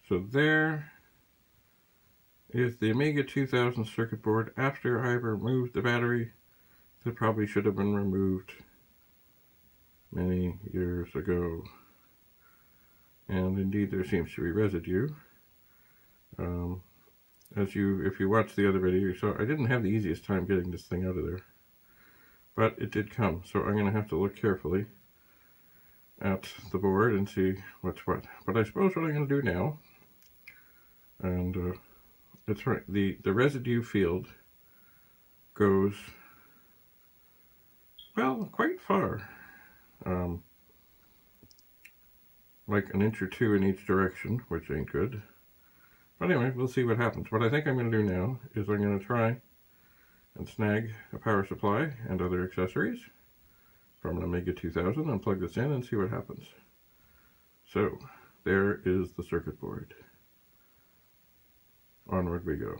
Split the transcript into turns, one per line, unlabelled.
So there is the Amiga 2000 circuit board after I removed the battery that probably should have been removed many years ago. And indeed there seems to be residue. If you watch the other video, you saw I didn't have the easiest time getting this thing out of there. But it did come, so I'm going to have to look carefully at the board and see what's what. But I suppose what I'm going to do now, and that's right, the residue field goes, well, quite far. Like an inch or two in each direction, which ain't good. But anyway, we'll see what happens. What I think I'm going to do now is I'm going to try and snag a power supply and other accessories from an Amiga 2000 and plug this in and see what happens. So, there is the circuit board. Onward we go.